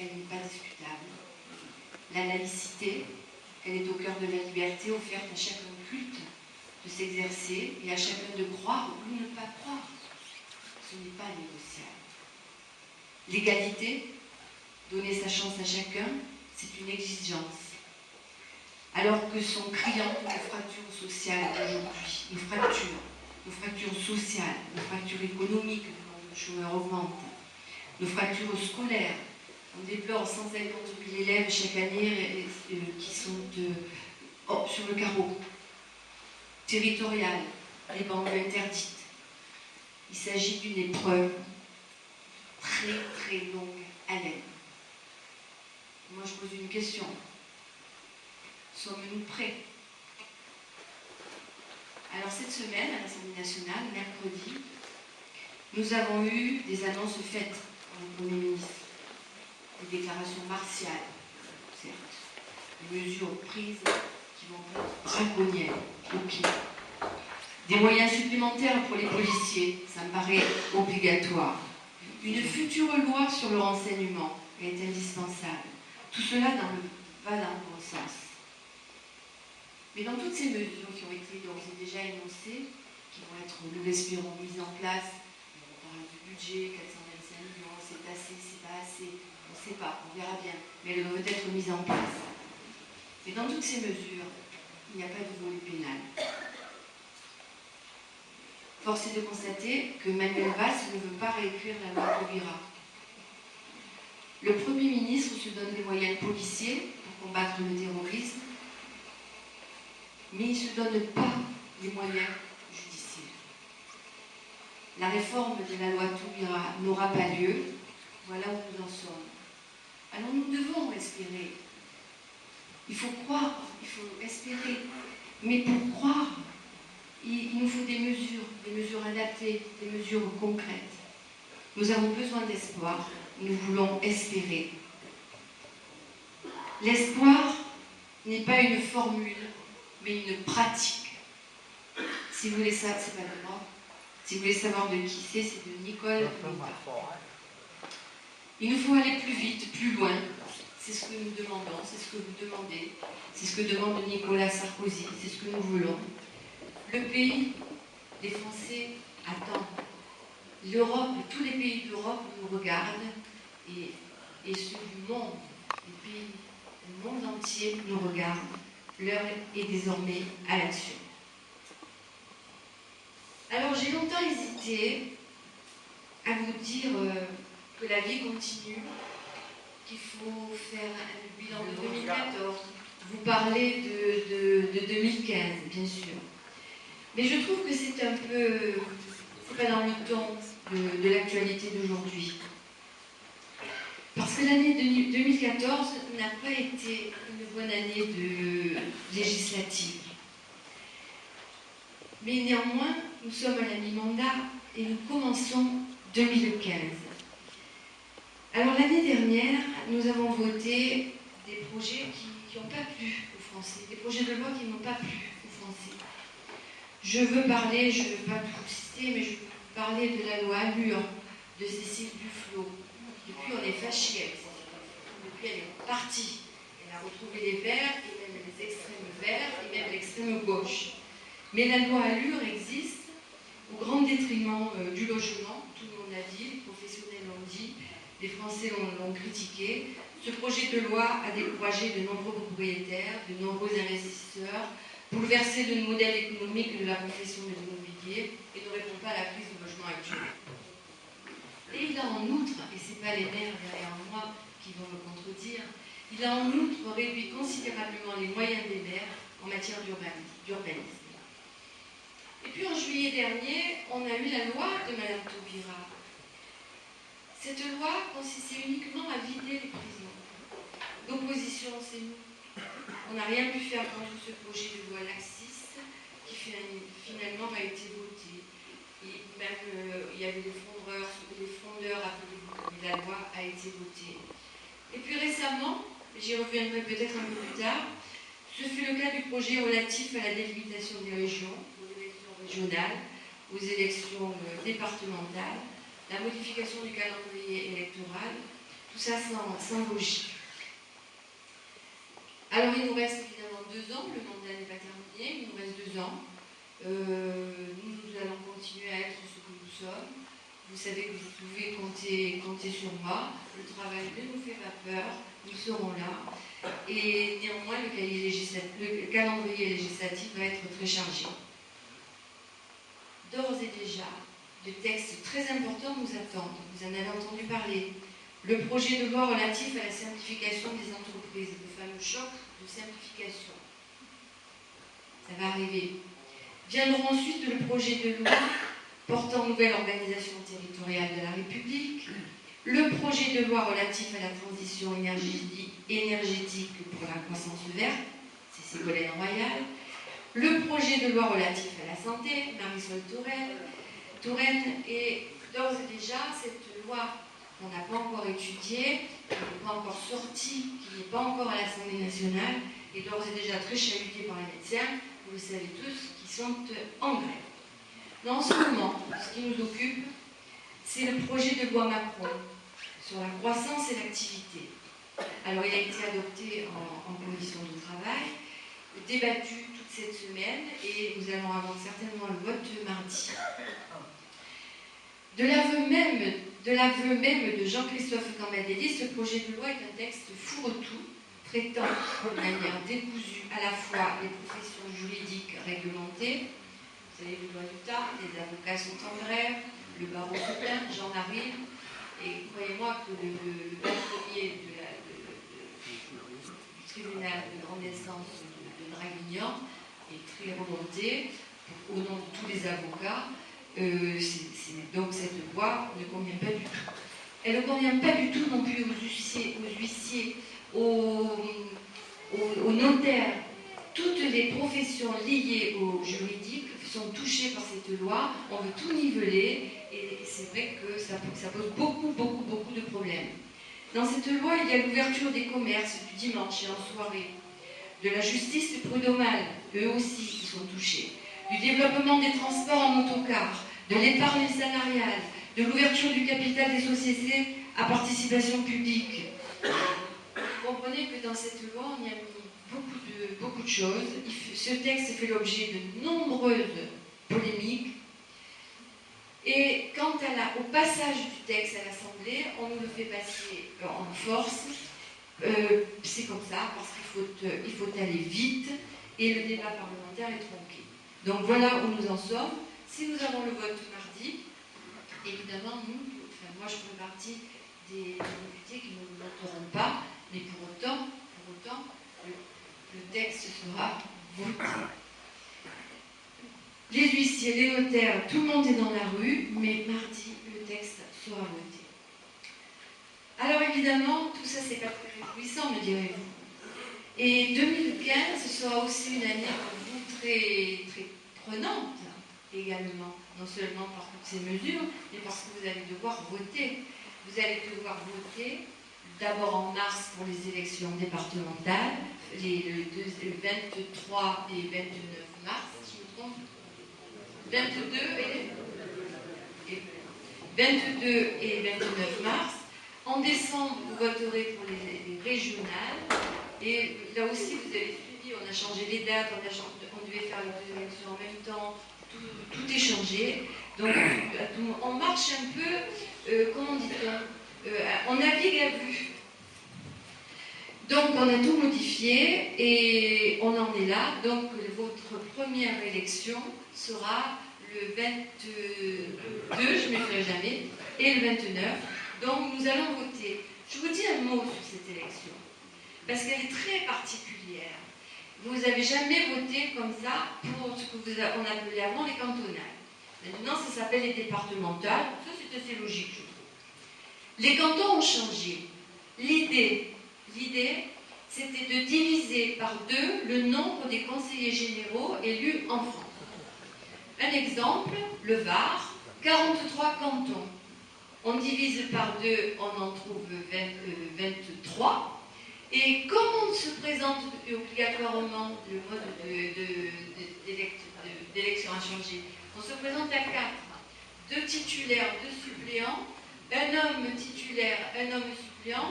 elle n'est pas discutable. La laïcité, elle est au cœur de la liberté offerte à chacun culte de s'exercer et à chacun de croire ou ne pas croire. Ce n'est pas négociable. L'égalité, donner sa chance à chacun, c'est une exigence. Alors que sont criantes les fractures sociales aujourd'hui, nos fractures sociales, nos fractures économiques, le chômeur augmente, nos fractures scolaires. On déplore 150 000 élèves chaque année qui sont sur le carreau. Territoriales, les banques interdites. Il s'agit d'une épreuve très très longue haleine. Moi je pose une question. Sommes-nous prêts? Alors cette semaine, à l'Assemblée nationale, mercredi, nous avons eu des annonces faites par le Premier ministre. Des déclarations martiales, certes. Des mesures prises qui vont être draconniennes. Ok. Des moyens supplémentaires pour les policiers, ça me paraît obligatoire. Une future loi sur le renseignement est indispensable. Tout cela va dans le bon sens. Mais dans toutes ces mesures qui ont été d'ores et déjà énoncées, qui vont être, nous l'espérons, mises en place, on parle du budget, 425 millions, c'est assez, c'est pas assez, on ne sait pas, on verra bien, mais elles doivent être mises en place. Mais dans toutes ces mesures, il n'y a pas de volet pénal. Force est de constater que Manuel Valls ne veut pas réécrire la loi Taubira. Le Premier ministre se donne des moyens policiers pour combattre le terrorisme, mais il ne se donne pas les moyens judiciaires. La réforme de la loi Taubira n'aura pas lieu. Voilà où nous en sommes. Alors nous devons espérer. Il faut croire, il faut espérer. Mais pour croire, il nous faut des mesures adaptées, des mesures concrètes. Nous avons besoin d'espoir. Nous voulons espérer. L'espoir n'est pas une formule, mais une pratique. Si vous voulez savoir, c'est pas de moi. Si vous voulez savoir de qui c'est de Nicole Métat. Il nous faut aller plus vite, plus loin. C'est ce que nous demandons, c'est ce que vous demandez, c'est ce que demande Nicolas Sarkozy, c'est ce que nous voulons. Le pays, les Français attendent. L'Europe, tous les pays d'Europe nous regardent et ceux du monde, les pays du monde entier nous regardent. L'heure est désormais à l'action. Alors j'ai longtemps hésité à vous dire que la vie continue, qu'il faut faire un bilan de 2014. Vous parlez de 2015, bien sûr. Mais je trouve que c'est un peu, c'est pas dans le ton de l'actualité d'aujourd'hui. Parce que l'année 2014 n'a pas été une bonne année de législative. Mais néanmoins, nous sommes à la mi-mandat et nous commençons 2015. Alors l'année dernière, nous avons voté des projets qui n'ont pas plu aux Français, des projets de loi qui n'ont pas plu aux Français. Je veux parler, je ne veux pas tout citer, mais je veux parler de la loi Allure de Cécile Duflot. Depuis, on est fâchés avec Cécile Duflot. Depuis, elle est partie. Elle a retrouvé les verts, et même les extrêmes verts, et même l'extrême gauche. Mais la loi Allure existe au grand détriment du logement, tout le monde l'a dit, les professionnels l'ont dit, les Français l'ont critiqué. Ce projet de loi a découragé de nombreux propriétaires, de nombreux investisseurs, bouleversé le modèle économique de la profession de l'immobilier et ne répond pas à la crise du logement actuel. Et il a en outre, et ce n'est pas les maires derrière moi qui vont me contredire, il a en outre réduit considérablement les moyens des maires en matière d'urbanisme. Et puis en juillet dernier, on a eu la loi de Mme Taubira. Cette loi consistait uniquement à vider les prisons. L'opposition, c'est nous. On n'a rien pu faire contre ce projet de loi laxiste qui finalement a été voté. Et même il y avait des frondeurs appelés, mais la loi a été votée. Et puis récemment, j'y reviendrai peut-être un peu plus tard, ce fut le cas du projet relatif à la délimitation des régions, aux élections régionales, aux élections départementales, la modification du calendrier électoral, tout ça sans logique. Alors il nous reste évidemment 2 ans, le mandat n'est pas terminé, il nous reste 2 ans. Nous allons continuer à être ce que nous sommes. Vous savez que vous pouvez compter sur moi. Le travail ne nous fait pas peur, nous serons là. Et néanmoins, le calendrier législatif va être très chargé. D'ores et déjà, de textes très importants nous attendent. Vous en avez entendu parler. Le projet de loi relatif à la simplification des entreprises, le fameux choc de simplification. Ça va arriver. Viendront ensuite le projet de loi portant nouvelle organisation territoriale de la République, le projet de loi relatif à la transition énergétique pour la croissance verte, c'est Ségolène Royal, le projet de loi relatif à la santé, Marisol Touraine, et d'ores et déjà, cette loi qu'on n'a pas encore étudiée, qui n'est pas encore sortie, qui n'est pas encore à l'Assemblée nationale, est d'ores et déjà très chahutée par les médecins, vous le savez tous, qui sont en grève. Mais en ce moment, ce qui nous occupe, c'est le projet de loi Macron sur la croissance et l'activité. Alors, il a été adopté en commission de travail, débattu toute cette semaine, et nous allons avoir certainement le vote mardi. De l'aveu même de Jean-Christophe Cambadélis, ce projet de loi est un texte fourre-tout, traitant de manière décousue à la fois les professions juridiques réglementées. Vous savez, le droit du temps, les avocats sont en grève, le barreau se plaint, j'en arrive, et croyez-moi que le bachelier du tribunal de grande instance de Draguignan est très remonté au nom de tous les avocats. Donc cette loi ne convient pas du tout. Elle ne convient pas du tout non plus aux huissiers, aux notaires. Toutes les professions liées au juridique sont touchées par cette loi. On veut tout niveler et c'est vrai que ça pose beaucoup de problèmes. Dans cette loi, il y a l'ouverture des commerces du dimanche et en soirée, de la justice prud'homale, eux aussi qui sont touchés, du développement des transports en autocar, de l'épargne salariale, de l'ouverture du capital des sociétés à participation publique. Vous comprenez que dans cette loi, on y a mis beaucoup de choses. Ce texte fait l'objet de nombreuses polémiques. Et quant au passage du texte à l'Assemblée, on nous le fait passer en force. C'est comme ça, parce qu'il faut aller vite et le débat parlementaire est tronqué. Donc voilà où nous en sommes. Si nous avons le vote mardi, évidemment, moi je fais partie des députés qui ne le voteront pas, mais pour autant le texte sera voté. Les huissiers, les notaires, tout le monde est dans la rue, mais mardi, le texte sera voté. Alors évidemment, tout ça, c'est pas très réjouissant, me direz-vous. Et 2015 sera aussi une année pour vous très, très prenante également, non seulement par toutes ces mesures, mais parce que vous allez devoir voter. Vous allez devoir voter d'abord en mars pour les élections départementales, le 23 et 29 mars, si je me trompe. 22 et 29 mars. En décembre, vous voterez pour les régionales. Et là aussi, vous avez suivi, on a changé les dates, on devait faire les 2 élections en même temps. Tout est changé. Donc, on marche un peu, comment dit-on, on navigue à vue. Donc, on a tout modifié et on en est là. Donc, votre première élection sera le 22, je ne me ferai jamais, et le 29. Donc, nous allons voter. Je vous dis un mot sur cette élection, parce qu'elle est très particulière. Vous n'avez jamais voté comme ça pour ce qu'on appelait avant les cantonales. Maintenant, ça s'appelle les départementales. Ça, c'est assez logique, je trouve. Les cantons ont changé. L'idée, c'était de diviser par 2 le nombre des conseillers généraux élus en France. Un exemple, le Var, 43 cantons. On divise par 2, on en trouve 23. Et comme on se présente obligatoirement, le mode d'élection a changé, on se présente à 4. 2 titulaires, 2 suppléants, un homme titulaire, un homme suppléant Léon